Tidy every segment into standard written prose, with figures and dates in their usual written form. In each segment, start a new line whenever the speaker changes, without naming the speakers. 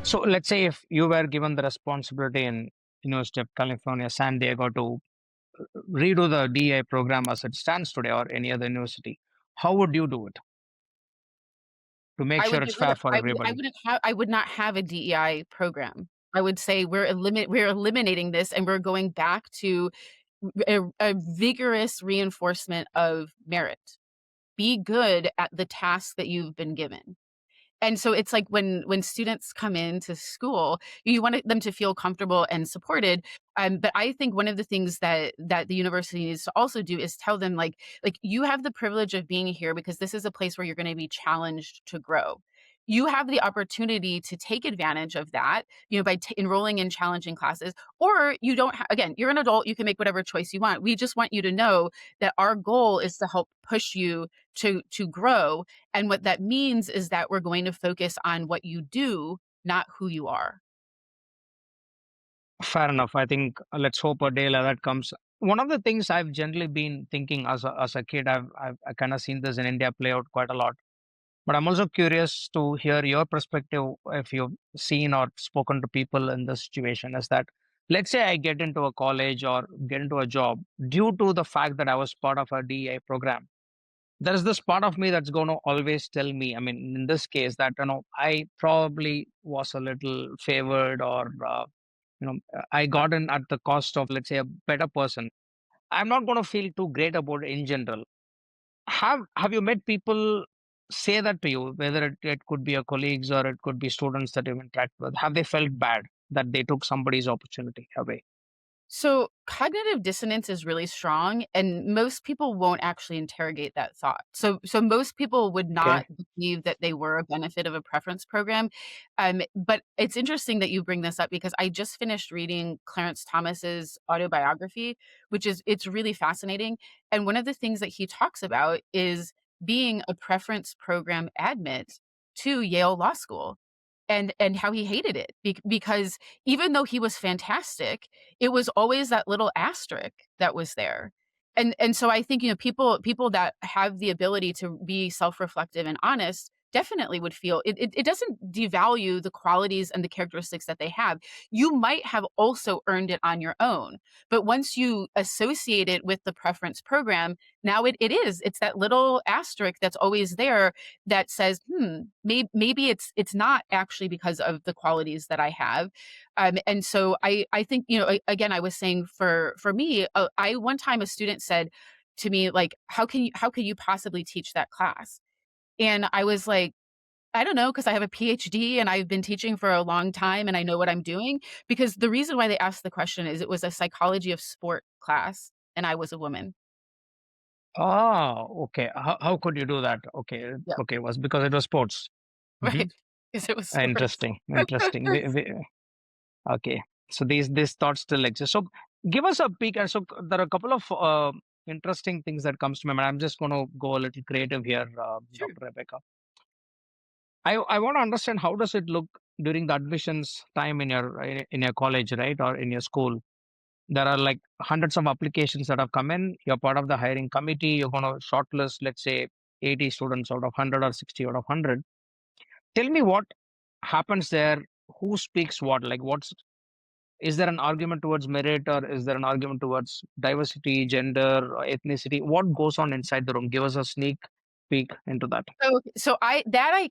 So let's say if you were given the responsibility in University of California, San Diego to redo the DEI program as it stands today or any other university, how would you do it to make
I
sure
would
it's
get rid
fair
of
for
I
everybody?
wouldn't have I would not have a DEI program. I would say we're eliminating this and we're going back to a vigorous reinforcement of merit. Be good at the task that you've been given. And so it's like when students come into school, you want them to feel comfortable and supported. But I think one of the things that the university needs to also do is tell them like you have the privilege of being here because this is a place where you're going to be challenged to grow. You have the opportunity to take advantage of that, by enrolling in challenging classes, or you don't. Again, you're an adult; you can make whatever choice you want. We just want you to know that our goal is to help push you to grow, and what that means is that we're going to focus on what you do, not who you are.
Fair enough. I think let's hope a day like that comes. One of the things I've generally been thinking as a kid, I've kind of seen this in India play out quite a lot. But I'm also curious to hear your perspective if you've seen or spoken to people in this situation. Is that, let's say I get into a college or get into a job due to the fact that I was part of a DEI program. There's this part of me that's going to always tell me, I mean, in this case, that, I probably was a little favored or, I got in at the cost of, let's say, a better person. I'm not going to feel too great about it in general. Have you met people say that to you, whether it could be your colleagues or it could be students that you've interacted with? Have they felt bad that they took somebody's opportunity away?
So, cognitive dissonance is really strong, and most people won't actually interrogate that thought. So most people would
Okay.
not believe that they were a benefit of a preference program. But it's interesting that you bring this up because I just finished reading Clarence Thomas's autobiography, which is it's really fascinating. And one of the things that he talks about is being a preference program admit to Yale Law School. And how he hated it because even though he was fantastic, it was always that little asterisk that was there. And so I think, people that have the ability to be self-reflective and honest definitely would feel it doesn't devalue the qualities and the characteristics that they have. You might have also earned it on your own, but once you associate it with the preference program, now it's that little asterisk that's always there that says, maybe it's not actually because of the qualities that I have. And so I think, again, I was saying for me, I one time a student said to me, like, how can you possibly teach that class? And I was like, I don't know, because I have a PhD and I've been teaching for a long time and I know what I'm doing. Because the reason why they asked the question is it was a psychology of sport class and I was a woman.
Oh, okay. How could you do that? Okay.
Yeah.
Okay. It was because it was sports. Hmm.
Right. Because it was sports.
Interesting. Interesting. Okay. So these thoughts still exist. So give us a peek. And so there are a couple of interesting things that comes to my mind. I'm just going to go a little creative here,
Sure.
Dr. Rebecca. I want to understand how does it look during the admissions time in your college, right, or in your school. There are like hundreds of applications that have come in. You're part of the hiring committee. You're going to shortlist, let's say, 80 students out of 100 or 60 out of 100. Tell me what happens there. Who speaks what? Like, is there an argument towards merit or is there an argument towards diversity, gender, or ethnicity? What goes on inside the room? Give us a sneak peek into that.
So I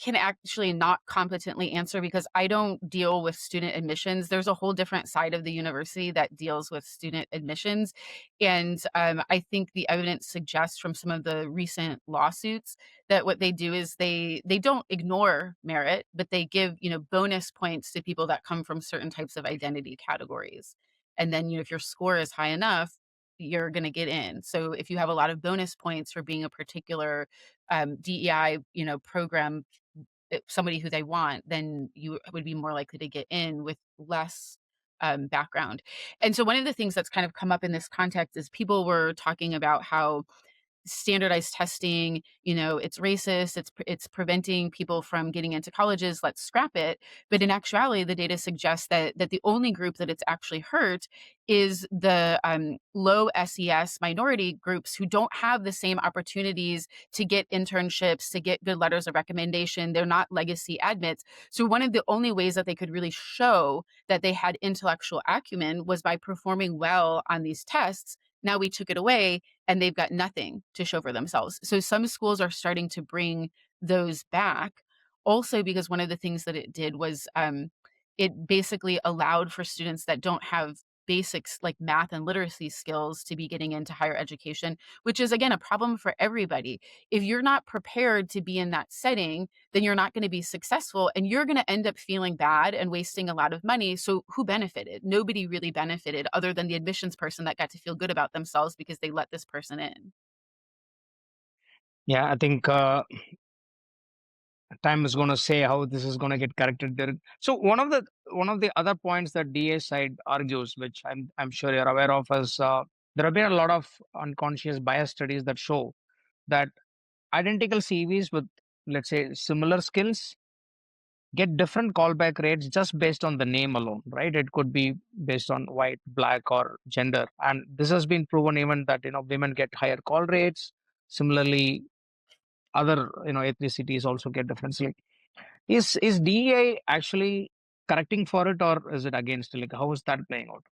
can actually not competently answer because I don't deal with student admissions. There's a whole different side of the university that deals with student admissions, and I think the evidence suggests from some of the recent lawsuits that what they do is they don't ignore merit, but they give bonus points to people that come from certain types of identity categories, and then if your score is high enough, you're going to get in. So if you have a lot of bonus points for being a particular DEI, program, somebody who they want, then you would be more likely to get in with less background. And so one of the things that's kind of come up in this context is people were talking about how standardized testing, it's racist, it's preventing people from getting into colleges, let's scrap it. But in actuality, the data suggests that the only group that it's actually hurt is the low SES minority groups who don't have the same opportunities to get internships, to get good letters of recommendation. They're not legacy admits. So one of the only ways that they could really show that they had intellectual acumen was by performing well on these tests. Now we took it away and they've got nothing to show for themselves. So some schools are starting to bring those back. Also, because one of the things that it did was it basically allowed for students that don't have basics like math and literacy skills to be getting into higher education, which is again a problem for everybody. If you're not prepared to be in that setting, then you're not going to be successful and you're going to end up feeling bad and wasting a lot of money. So who benefited? Nobody really benefited other than the admissions person that got to feel good about themselves because they let this person in.
Yeah, I think time is going to say how this is going to get corrected there. So one of the other points that DA side argues, which I'm sure you're aware of, is there have been a lot of unconscious bias studies that show that identical CVs with, let's say, similar skills get different callback rates just based on the name alone, right? It could be based on white, black, or gender, and this has been proven even that women get higher call rates. Similarly, other ethnicities also get differently. Is DEI actually correcting for it, or is it against it? Like, how is that playing out?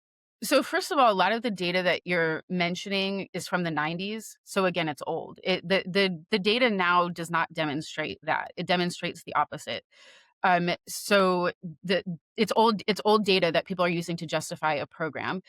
So first of all, a lot of the data that you're mentioning is from the 90s. So again, it's old. The data now does not demonstrate that. It demonstrates the opposite. So it's old data that people are using to justify a program.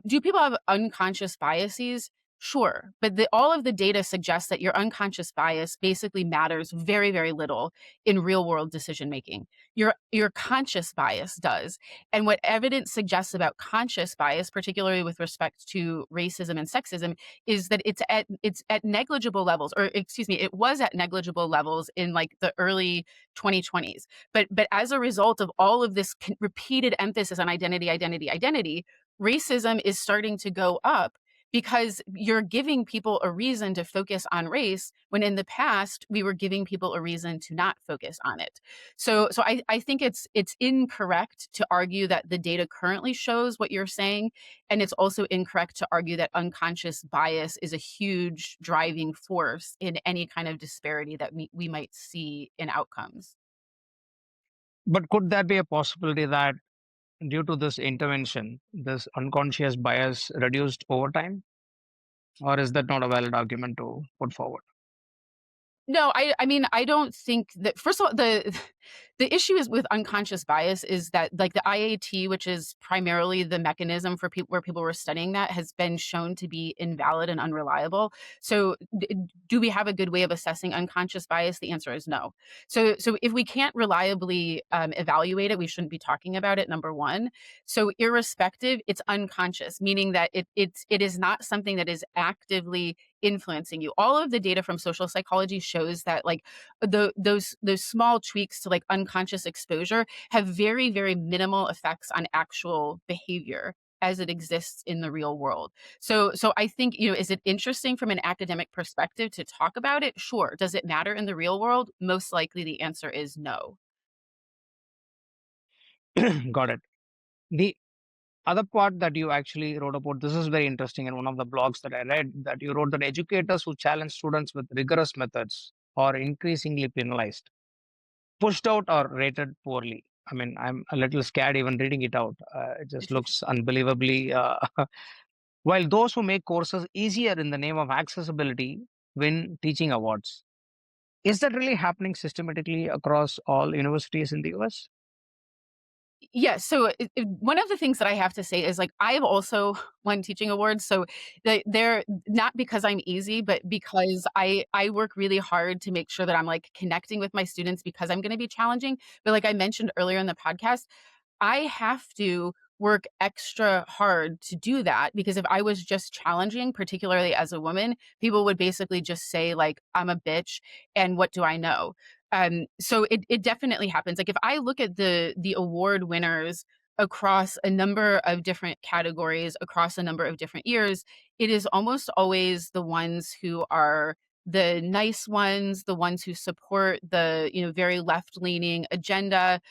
Do people have unconscious biases? Sure, but all of the data suggests that your unconscious bias basically matters very, very little in real world decision making. Your conscious bias does, and what evidence suggests about conscious bias, particularly with respect to racism and sexism, is that it's at negligible levels, or excuse me, it was at negligible levels in like the early 2020s. But as a result of all of this repeated emphasis on identity, identity, identity, racism is starting to go up because you're giving people a reason to focus on race when in the past we were giving people a reason to not focus on it. So I think it's incorrect to argue that the data currently shows what you're saying, and it's also incorrect to argue that unconscious bias is a huge driving force in any kind of disparity that we might see in outcomes.
But could there be a possibility that due to this intervention, this unconscious bias reduced over time, or is that not a valid argument to put forward?
No, I mean, I don't think that first of all, the issue is with unconscious bias is that like the IAT, which is primarily the mechanism for people where people were studying that, has been shown to be invalid and unreliable. So do we have a good way of assessing unconscious bias? The answer is no. So if we can't reliably evaluate it, we shouldn't be talking about it, number one. So irrespective, it's unconscious, meaning that it is not something that is actively influencing you. All of the data from social psychology shows that like those small tweaks to like unconscious exposure have very, very minimal effects on actual behavior as it exists in the real world. So I think, is it interesting from an academic perspective to talk about it? Sure. Does it matter in the real world? Most likely the answer is no.
Got it. The other part that you actually wrote about, this is very interesting. In one of the blogs that I read, that you wrote that educators who challenge students with rigorous methods are increasingly penalized, pushed out, or rated poorly. I mean, I'm a little scared even reading it out. It just looks unbelievably. While those who make courses easier in the name of accessibility win teaching awards. Is that really happening systematically across all universities in the US?
Yes. So one of the things that I have to say is like I've also won teaching awards. So they're not because I'm easy, but because I work really hard to make sure that I'm like connecting with my students because I'm going to be challenging. But like I mentioned earlier in the podcast, I have to work extra hard to do that because if I was just challenging, particularly as a woman, people would basically just say like, I'm a bitch and what do I know? So it definitely happens. Like if I look at the award winners across a number of different categories, across a number of different years, it is almost always the ones who are the nice ones, the ones who support the, very left-leaning agenda.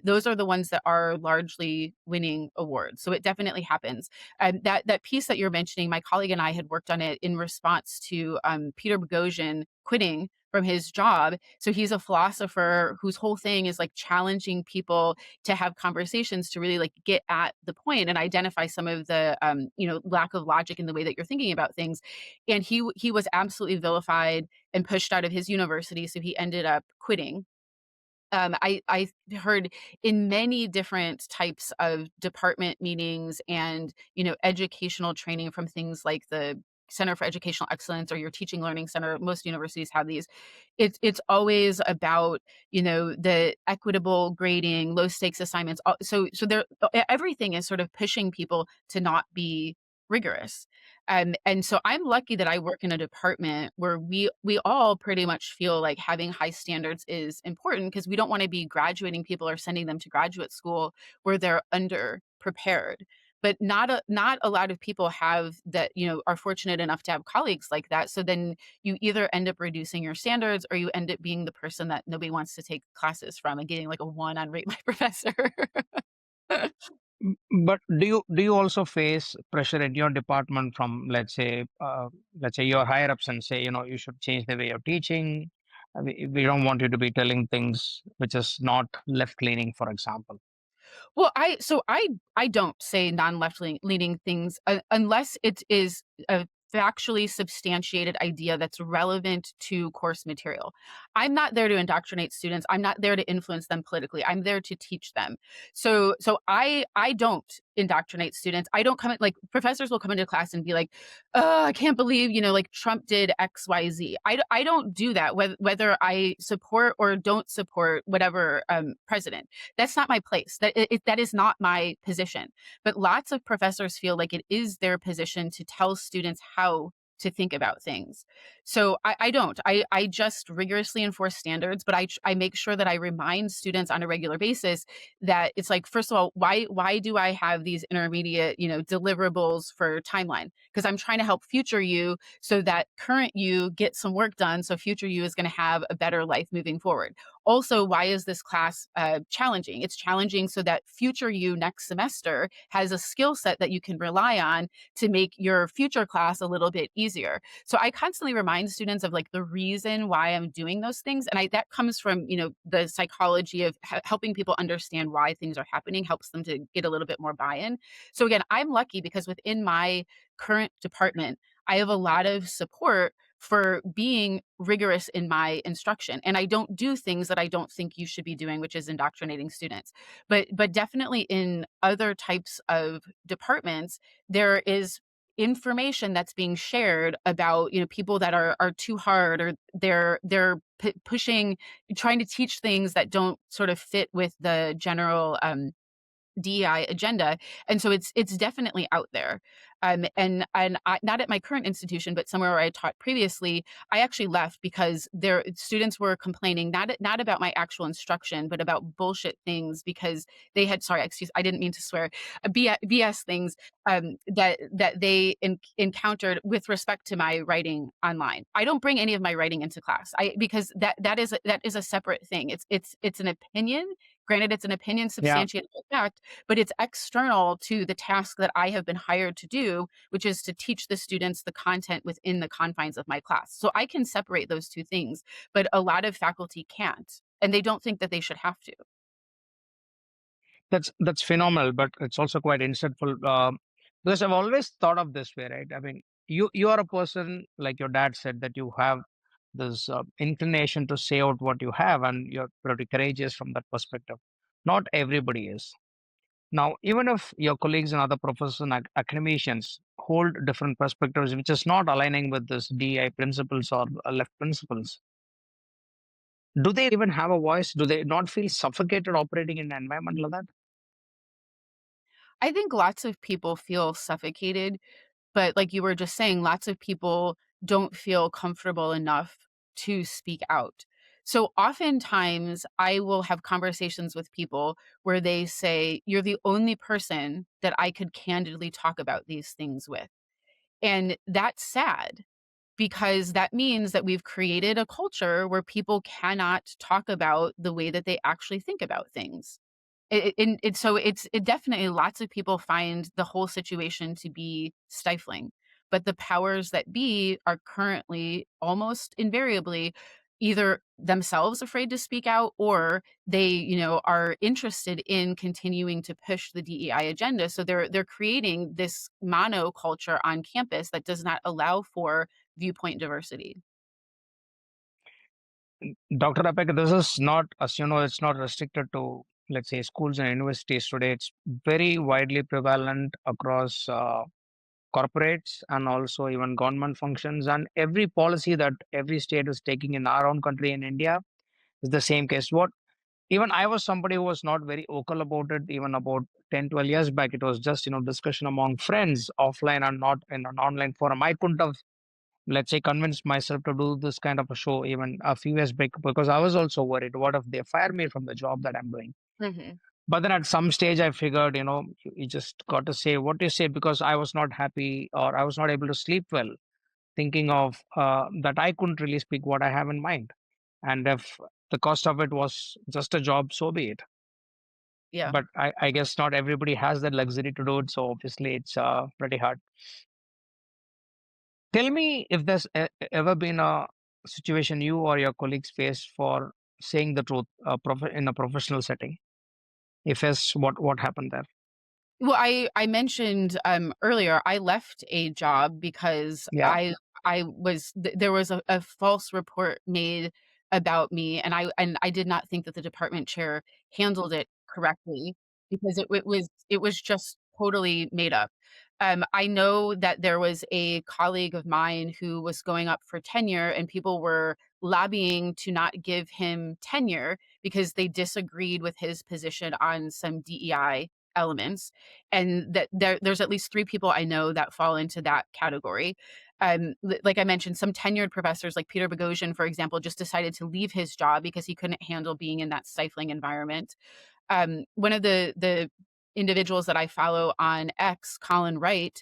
Those are the ones that are largely winning awards. So it definitely happens. That piece that you're mentioning, my colleague and I had worked on it in response to Peter Boghossian quitting from his job. So he's a philosopher whose whole thing is like challenging people to have conversations to really like get at the point and identify some of the lack of logic in the way that you're thinking about things. And he was absolutely vilified and pushed out of his university, so he ended up quitting. I heard in many different types of department meetings and, educational training from things like the Center for Educational Excellence or your Teaching Learning Center. Most universities have these. It's always about, the equitable grading, low stakes assignments. So there everything is sort of pushing people to not be rigorous. And so I'm lucky that I work in a department where we all pretty much feel like having high standards is important because we don't want to be graduating people or sending them to graduate school where they're under prepared. But not a lot of people have that, are fortunate enough to have colleagues like that. So then you either end up reducing your standards or you end up being the person that nobody wants to take classes from and getting like a one on rate my professor.
But do you also face pressure in your department from, let's say your higher ups and say, you should change the way you're teaching. We don't want you to be telling things which is not left leaning, for example.
Well, I don't say non-left leaning things unless it is a factually substantiated idea that's relevant to course material. I'm not there to indoctrinate students. I'm not there to influence them politically. I'm there to teach them. So I don't indoctrinate students. I don't come in like professors will come into class and be like, "Oh, I can't believe, like Trump did XYZ." I don't do that whether I support or don't support whatever president. That's not my place. That is not my position. But lots of professors feel like it is their position to tell students how to think about things. So I don't. I just rigorously enforce standards, but I make sure that I remind students on a regular basis that it's like, first of all, why do I have these intermediate, deliverables for timeline? Because I'm trying to help future you so that current you get some work done so future you is going to have a better life moving forward. Also, why is this class challenging? It's challenging so that future you next semester has a skill set that you can rely on to make your future class a little bit easier. So I constantly remind students of like the reason why I'm doing those things, and that comes from the psychology of helping people understand why things are happening, helps them to get a little bit more buy-in. So again, I'm lucky because within my current department, I have a lot of support for being rigorous in my instruction. And I don't do things that I don't think you should be doing, which is indoctrinating students. But definitely in other types of departments, there is information that's being shared about people that are too hard or they're pushing trying to teach things that don't sort of fit with the general DEI agenda, and so it's definitely out there. And not at my current institution, but somewhere where I taught previously, I actually left because their students were complaining not about my actual instruction, but about bullshit things because they had sorry, excuse, I didn't mean to swear, BS things that they encountered with respect to my writing online. I don't bring any of my writing into class. I because that is a separate thing. It's an opinion. Granted, it's an opinion
Yeah,
substantiated by fact, but it's external to the task that I have been hired to do, which is to teach the students the content within the confines of my class. So I can separate those two things, but a lot of faculty can't, and they don't think that they should have to.
that's phenomenal, but it's also quite insightful. Because I've always thought of this way, right? I mean, you are a person like your dad said that you have this inclination to say out what you have, and you're pretty courageous from that perspective. Not everybody is. Now, even if your colleagues and other professors and academicians hold different perspectives, which is not aligning with this DI principles or left principles, do they even have a voice? Do they not feel suffocated operating in an environment like that?
I think lots of people feel suffocated, but like you were just saying, lots of people don't feel comfortable enough to speak out. So oftentimes I will have conversations with people where they say, "You're the only person that I could candidly talk about these things with." And that's sad because that means that we've created a culture where people cannot talk about the way that they actually think about things. And so it definitely lots of people find the whole situation to be stifling, but the powers that be are currently almost invariably either themselves afraid to speak out or they, are interested in continuing to push the DEI agenda. So they're creating this monoculture on campus that does not allow for viewpoint diversity.
Dr. Rebecca, this is not, as you know, it's not restricted to, let's say, schools and universities today. It's very widely prevalent across corporates and also even government functions. And every policy that every state is taking in our own country in India is the same case. What even I was somebody who was not very vocal about it, even about 10, 12 years back. It was just, discussion among friends offline and not in an online forum. I couldn't have, let's say, convinced myself to do this kind of a show even a few years back because I was also worried, what if they fire me from the job that I'm doing?
Mhm.
But then at some stage I figured, you just got to say what you say, because I was not happy or I was not able to sleep well, thinking of that I couldn't really speak what I have in mind. And if the cost of it was just a job, so be it.
Yeah.
But I guess not everybody has that luxury to do it. So obviously it's pretty hard. Tell me if there's ever been a situation you or your colleagues faced for saying the truth in a professional setting. If yes, what happened there?
Well, I mentioned, earlier, I left a job because
Yeah,
there was a false report made about me, and I did not think that the department chair handled it correctly because it was just totally made up. I know that there was a colleague of mine who was going up for tenure, and people were lobbying to not give him tenure because they disagreed with his position on some DEI elements, and that there's at least 3 people I know that fall into that category. Like I mentioned, some tenured professors like Peter Boghossian, for example, just decided to leave his job because he couldn't handle being in that stifling environment. One of the individuals that I follow on X, Colin Wright,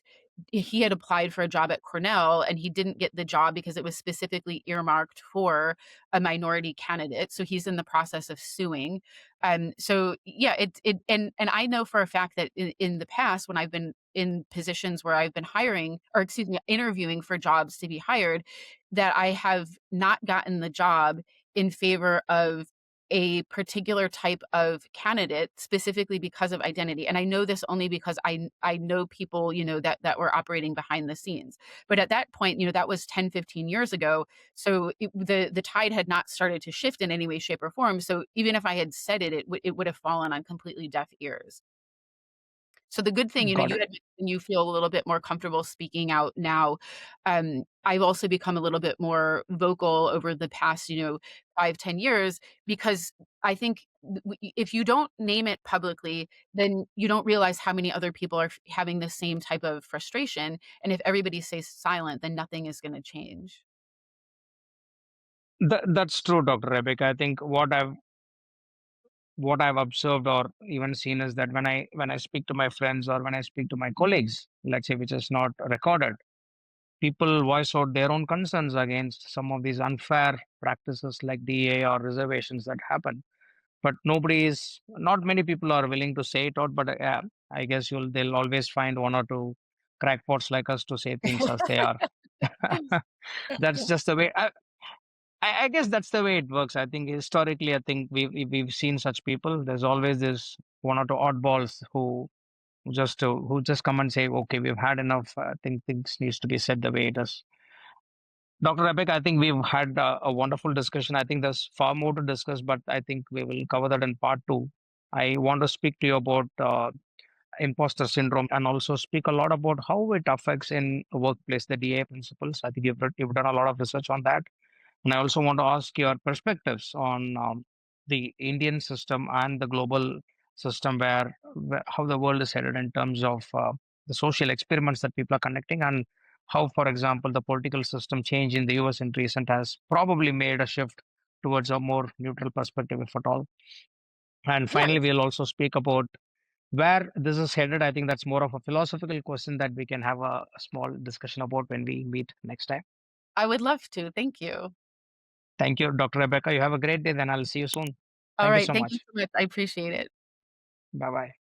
he had applied for a job at Cornell and he didn't get the job because it was specifically earmarked for a minority candidate. So he's in the process of suing. So yeah, and I know for a fact that in the past, when I've been in positions where I've been hiring, or excuse me, interviewing for jobs to be hired, that I have not gotten the job in favor of a particular type of candidate specifically because of identity. And I know this only because I know people, that were operating behind the scenes. But at that point, that was 10, 15 years ago. So the tide had not started to shift in any way, shape, or form. So even if I had said it, it would have fallen on completely deaf ears. So the good thing,
got
you
it.
had mentioned you feel a little bit more comfortable speaking out now. I've also become a little bit more vocal over the past, 5, 10 years because I think if you don't name it publicly, then you don't realize how many other people are having the same type of frustration. And if everybody stays silent, then nothing is going to change.
That's true, Dr. Rebecca. I think what I've observed or even seen is that when I speak to my friends or when I speak to my colleagues, let's say, which is not recorded, people voice out their own concerns against some of these unfair practices like DA or reservations that happen. But not many people are willing to say it out. But I guess they'll always find one or two crackpots like us to say things as they are. That's just the way. I guess that's the way it works. I think historically, I think we've seen such people. There's always this one or two oddballs who just come and say, "Okay, we've had enough. I think things needs to be said the way it is." Dr. Rebecca, I think we've had a wonderful discussion. I think there's far more to discuss, but I think we will cover that in part two. I want to speak to you about imposter syndrome and also speak a lot about how it affects in a workplace, the DA principles. I think you've done a lot of research on that. And I also want to ask your perspectives on the Indian system and the global system, where how the world is headed in terms of the social experiments that people are conducting, and how, for example, the political system change in the US in recent has probably made a shift towards a more neutral perspective, if at all. And finally,
Yes,
we'll also speak about where this is headed. I think that's more of a philosophical question that we can have a small discussion about when we meet next time.
I would love to. Thank you.
Thank you, Dr. Rebecca. You have a great day, then I'll see you soon.
All
Thank you
right.
so
Thank you
much.
so much. I appreciate it.
Bye bye.